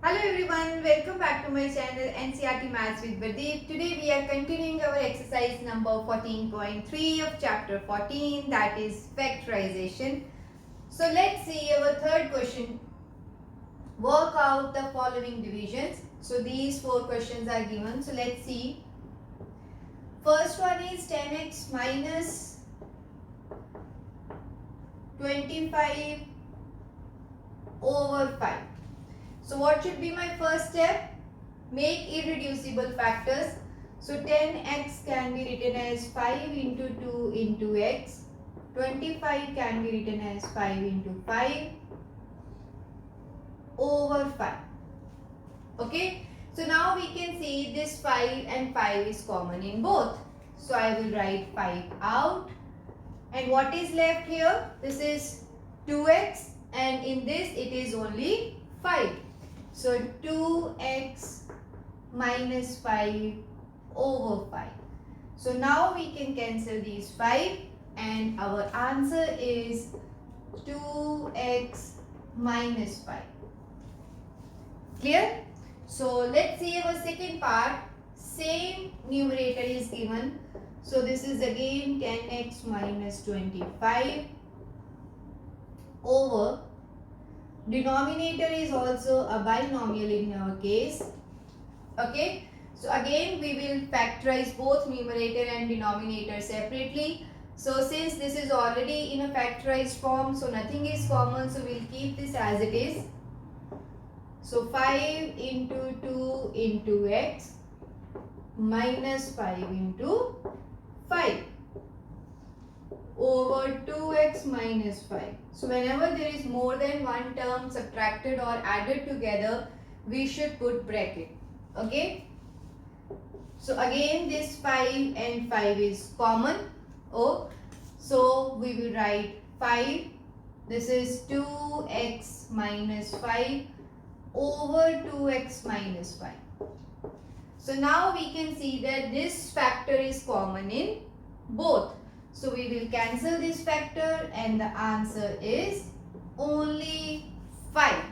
Hello everyone, welcome back to my channel NCRT Maths with Pradeep. Today we are continuing our exercise number 14.3 of chapter 14, that is factorization. So let's see our third question. Work out the following divisions. So these four questions are given. So let's see. First one is 10x minus 25 over 5. So what should be my first step? Make irreducible factors. So 10x can be written as 5 into 2 into x. 25 can be written as 5 into 5 over 5. Okay. So now we can see this 5 and 5 is common in both. So I will write 5 out. And what is left here? This is 2x and in this it is only 5. So 2x minus 5 over 5. So now we can cancel these 5 and our answer is 2x minus 5. Clear? So let's see our second part. Same numerator is given. So this is again 10x minus 25 over, denominator is also a binomial in our case. Okay. So again we will factorize both numerator and denominator separately. So since this is already in a factorized form, so nothing is common, so we'll keep this as it is. So 5 into 2 into x minus 5 into 5 over 2x minus 5. So whenever there is more than one term subtracted or added together, we should put bracket. Okay. So again this 5 and 5 is common. Oh, so we will write 5. This is 2x minus 5 over 2x minus 5. So now we can see that this factor is common in both. So we will cancel this factor and the answer is only 5.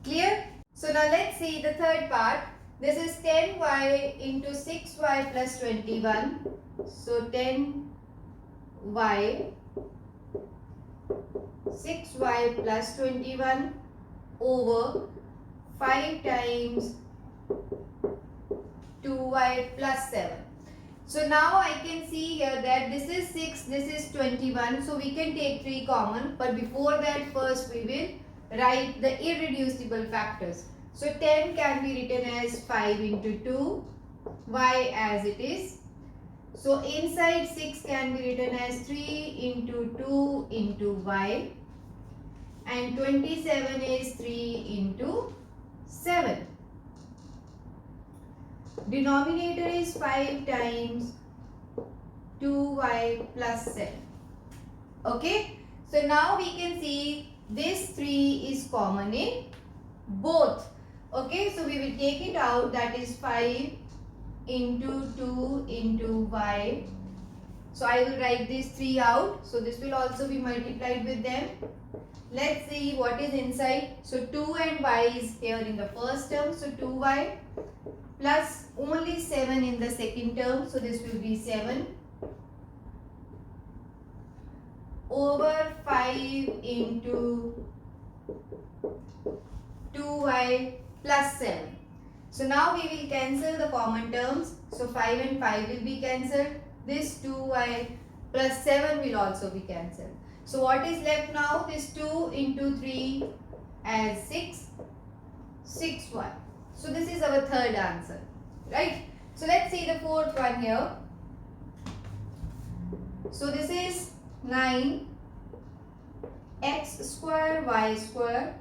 Clear? So now let's see the third part. This is 10y into 6y plus 21. So 10y 6y plus 21 over 5 times 2y plus 7. So now I can see here that this is 6, this is 21. So we can take 3 common. But before that, first we will write the irreducible factors. So 10 can be written as 5 into 2, y as it is. So inside 6 can be written as 3 into 2 into y. And 27 is 3 into 7. Denominator is 5 times 2y plus 7. Okay. So now we can see this 3 is common in both. Okay. So we will take it out. That is 5 into 2 into y. So I will write this 3 out. So this will also be multiplied with them. Let's see what is inside. So 2 and y is here in the first term. So 2y plus only 7 in the second term. So this will be 7 over 5 into 2y plus 7. So now we will cancel the common terms. So 5 and 5 will be cancelled. This 2y plus 7 will also be cancelled. So what is left now? This 2 into 3 as 6, 6y. So this is our third answer, right? So let's see the fourth one here. So this is 9 x square y square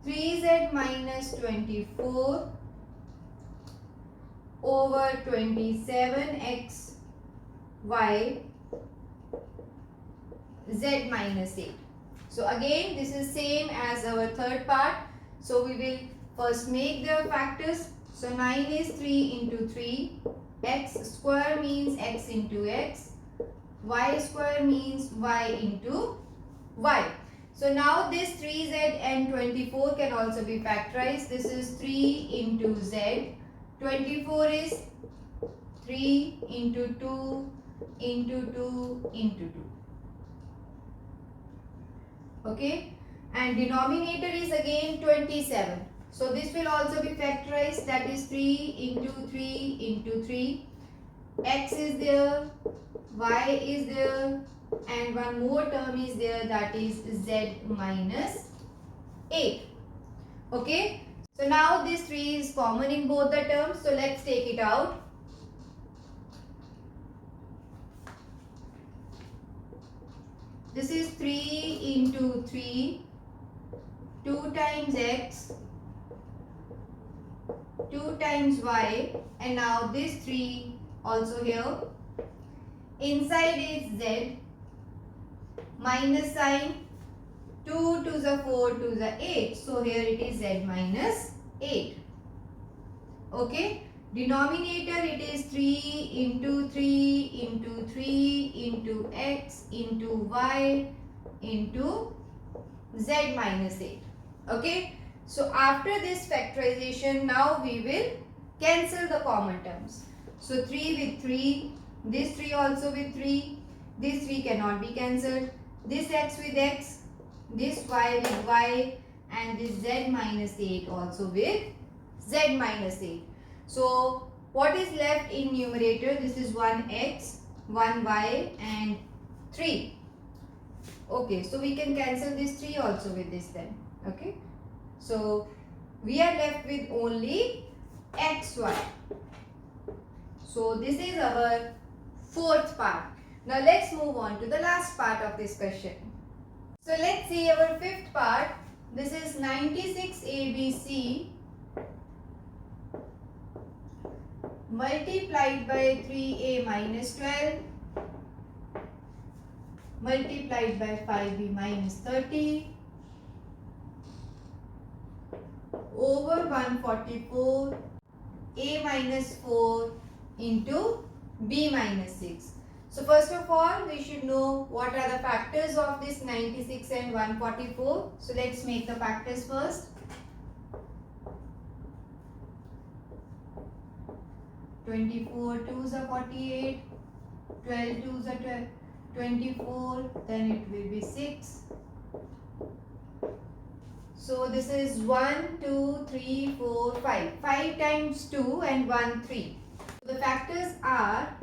3z minus 24 over 27x y z minus 8. So again this is same as our third part. So we will first make the factors. So 9 is 3 into 3. X square means x into x. Y square means y into y. So now this 3z and 24 can also be factorized. This is 3 into z. 24 is 3 into 2 into 2 into 2. Okay. And denominator is again 27. So this will also be factorized. That is 3 into 3 into 3. X is there, y is there, and one more term is there, that is z minus 8. Okay. So now this 3 is common in both the terms. So let's take it out. This is 3 into 3, 2 times x, 2 times y, and now this 3 also here. Inside is z, minus sign, 2 to the 4 to the 8. So here it is z minus 8. Okay. Denominator it is 3 into 3 into 3 into x into y into z minus 8. Okay. So after this factorization, now we will cancel the common terms. So 3 with 3, this 3 also with 3, this 3 cannot be cancelled, this x with x, this y with y, and this z minus 8 also with z minus 8. So what is left in numerator? This is 1x, 1y and 3. Okay, so we can cancel this 3 also with this then. Okay. So we are left with only xy. So this is our fourth part. Now let's move on to the last part of this question. So let's see our fifth part. This is 96ABC multiplied by 3a minus 12 multiplied by 5b minus 30 over 144 a minus 4 into b minus 6. So first of all, we should know what are the factors of this 96 and 144. So let's make the factors first. 24 2s are 48, 12 2s are 24, then it will be 6. So this is 1, 2, 3, 4, 5. 5 times 2 and 1, 3. The factors are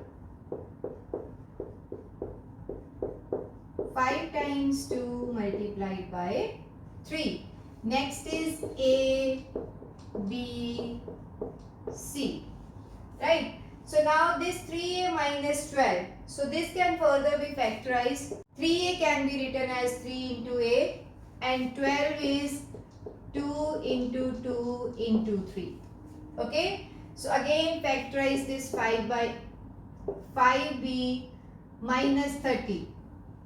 5 times 2 multiplied by 3. Next is A, B, C. Right? So now this 3a minus 12. So this can further be factorized. 3a can be written as 3 into a, and 12 is 2 into 2 into 3. Okay? So again factorize this 5 by 5b minus 30.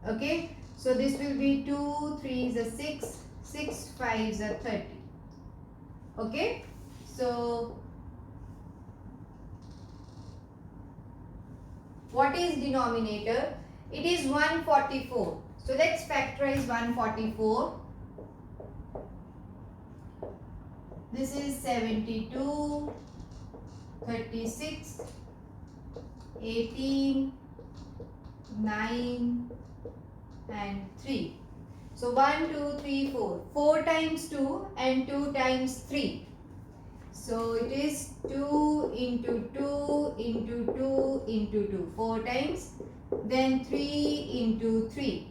Okay? So this will be 2 3 is a 6, 6 5 is a 30. Okay? So what is denominator? It is 144. So let's factorize 144. This is 72, 36, 18, 9 and 3. So 1, 2, 3, 4. 4 times 2 and 2 times 3. So it is 2 into 2 into 2 into 2. 4 times. Then 3 into 3.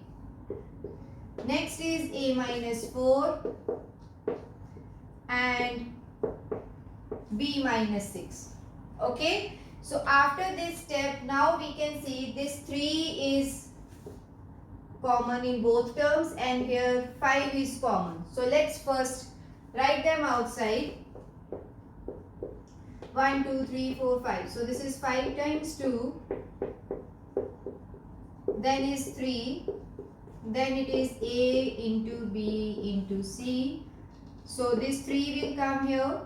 Next is a minus 4 and b minus 6. Okay. So after this step, now we can see this 3 is common in both terms and here 5 is common. So let's first write them outside. 1, 2, 3, 4, 5. So this is 5 times 2. Then is 3. Then it is A into B into C. So this 3 will come here.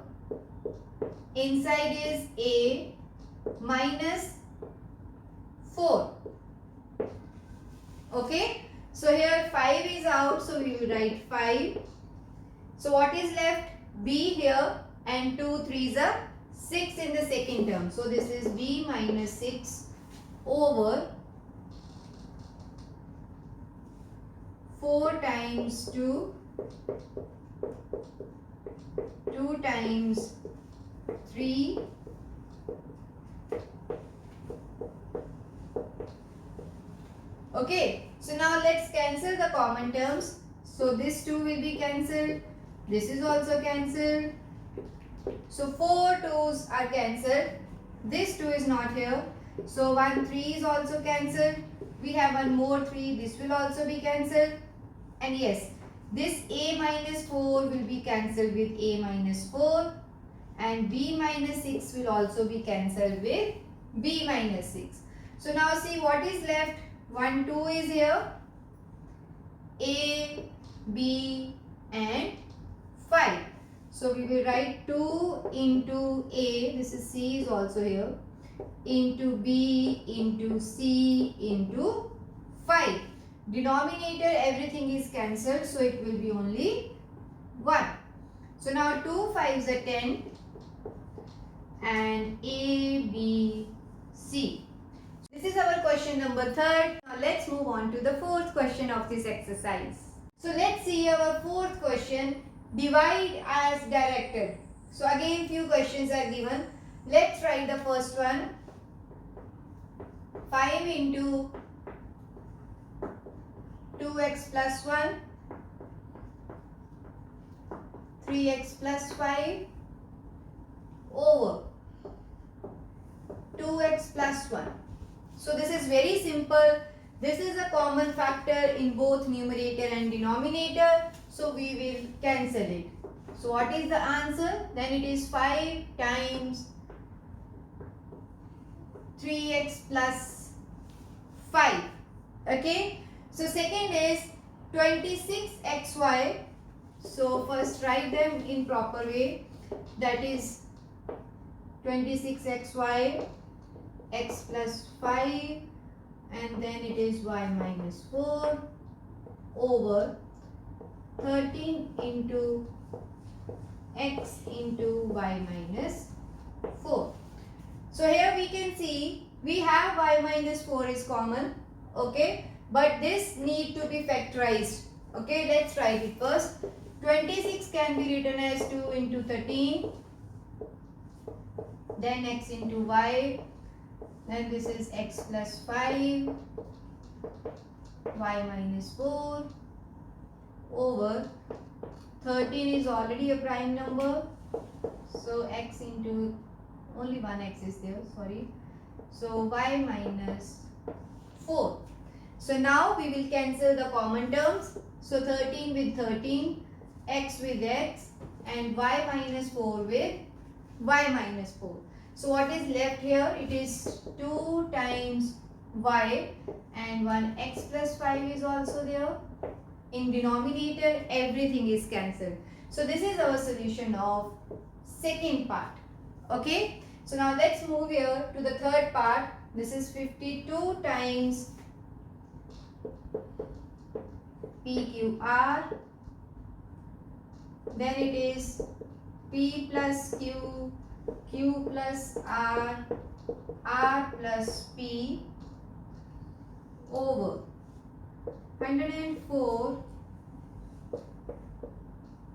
Inside is A minus 4. Okay. So here 5 is out, so we will write 5. So what is left? B here, and 2 3s are 6 in the second term. So this is B minus 6 over 4 times 2, 2 times 3, okay. So now let's cancel the common terms. So this 2 will be cancelled, this is also cancelled. So 4 2's are cancelled, this 2 is not here. So 1 3 is also cancelled. We have one more 3, this will also be cancelled. And yes, this A minus 4 will be cancelled with A minus 4, and B minus 6 will also be cancelled with B minus 6. So now see what is left. 1 2 is here, A, B and 5. So we will write 2 into A, this is C is also here, into B, into C, into 5. Denominator everything is cancelled, so it will be only 1. So now 2 5s are 10 and A, B, C. This is our question number 3rd. Now let's move on to the 4th question of this exercise. So let's see our 4th question, divide as directed. So again few questions are given. Let's write the first one. 5 into 2x plus 1, 3x plus 5 over 2x plus 1. So this is very simple. This is a common factor in both numerator and denominator. So we will cancel it. So what is the answer? Then it is 5 times 3x plus 5. Okay. So second is 26xy. So first write them in proper way. That is 26xy, x plus 5, and then it is y minus 4 over 13 into x into y minus 4. So here we can see we have y minus 4 is common, okay, but this need to be factorized. Okay, let's write it first. 26 can be written as 2 into 13, then x into y, then this is x plus 5, y minus 4 over 13 is already a prime number, so x into, only one x is there, sorry, so y minus 4. So now we will cancel the common terms. So 13 with 13, x with x, and y minus 4 with y minus 4. So what is left here? It is 2 times y, and 1 x plus 5 is also there. In denominator everything is cancelled. So this is our solution of second part. Okay. So now let's move here to the third part. This is 52 times PQR. Then it is P plus Q, Q plus R, R plus P over 104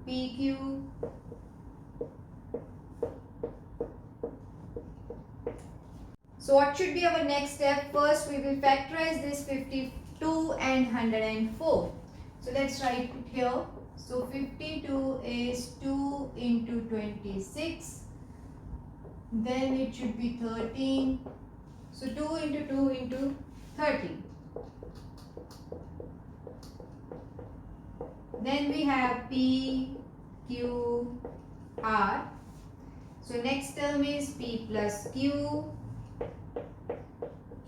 PQ So what should be our next step? First we will factorize this 52 and 104. So let's write it here. So 52 is 2 into 26. Then it should be 13. So 2 into 2 into 13. Then we have P, Q, R. So next term is P plus Q,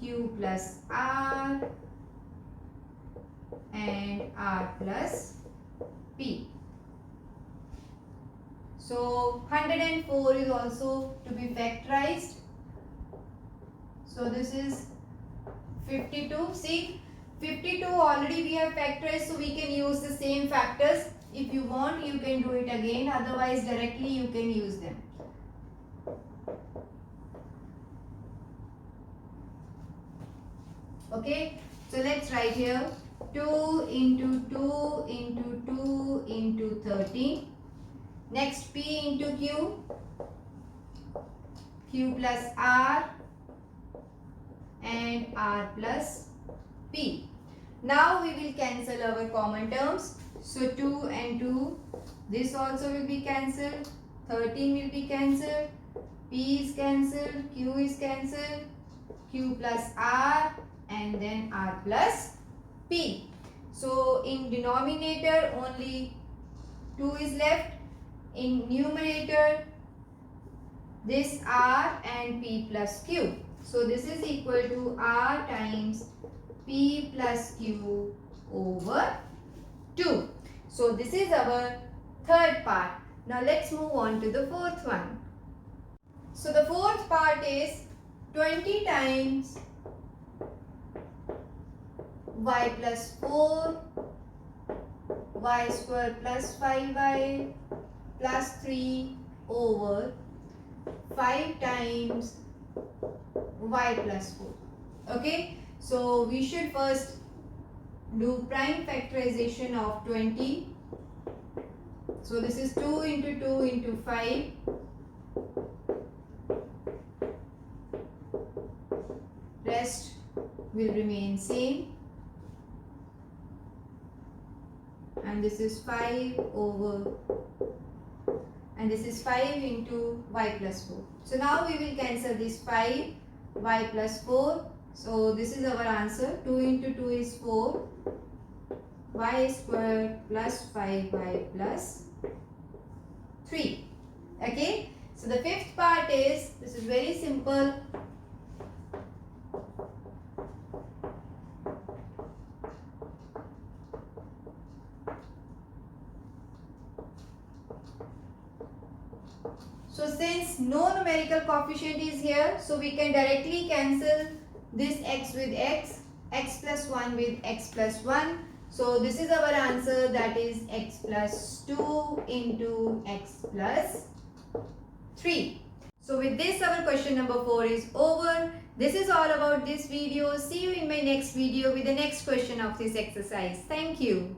Q plus R, and R plus P. So 104 is also to be factorized. So this is 52. See, 52 already we have factorized, so we can use the same factors. If you want, you can do it again, otherwise directly you can use them. Okay, so let's write here 2 into 2 into 2 into 13. Next P into Q, Q plus R and R plus P. Now we will cancel our common terms. So 2 and 2, this also will be cancelled, 13 will be cancelled, P is cancelled, Q is cancelled, Q plus R and then R plus P. So in denominator only 2 is left. In numerator this R and P plus Q. So this is equal to R times P plus Q over 2. So this is our third part. Now let's move on to the fourth one. So the fourth part is 20 times y plus 4, y square plus 5y plus 3 over 5 times y plus 4. Okay, so we should first do prime factorization of 20. So this is 2 into 2 into 5. Rest will remain same. And this is 5 over, and this is 5 into y plus 4. So now we will cancel this 5, y plus 4. So this is our answer. 2 into 2 is 4, y square plus 5y plus 3. Okay. So the fifth part is, this is very simple. So since no numerical coefficient is here, so we can directly cancel this x with x, x plus 1 with x plus 1. So this is our answer, that is x plus 2 into x plus 3. So with this our question number 4 is over. This is all about this video. See you in my next video with the next question of this exercise. Thank you.